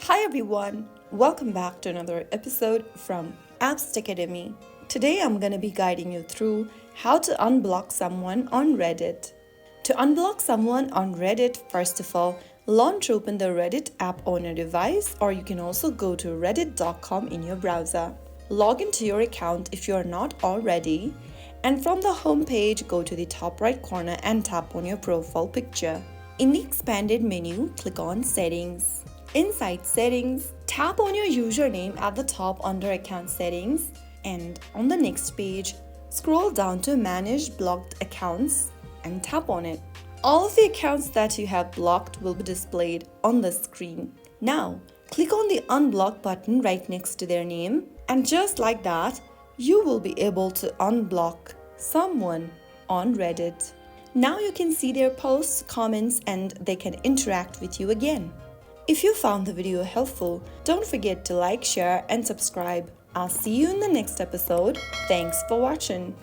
Hi everyone, welcome back to another episode from Apps Academy. Today I'm going to be guiding you through how to unblock someone on Reddit. To unblock someone on Reddit, first of all, launch open the Reddit app on your device, or you can also go to reddit.com in your browser. Log into your account if you are not already, and from the home page, go to the top right corner and tap on your profile picture. In the expanded menu, click on Settings. Inside Settings, tap on your username at the top under Account Settings, and on the next page, scroll down to Manage Blocked Accounts and tap on it. All of the accounts that you have blocked will be displayed on the screen. Now, click on the Unblock button right next to their name, and just like that, you will be able to unblock someone on Reddit. Now you can see their posts, comments, and they can interact with you again. If you found the video helpful, don't forget to like, share, and subscribe. I'll see you in the next episode. Thanks for watching.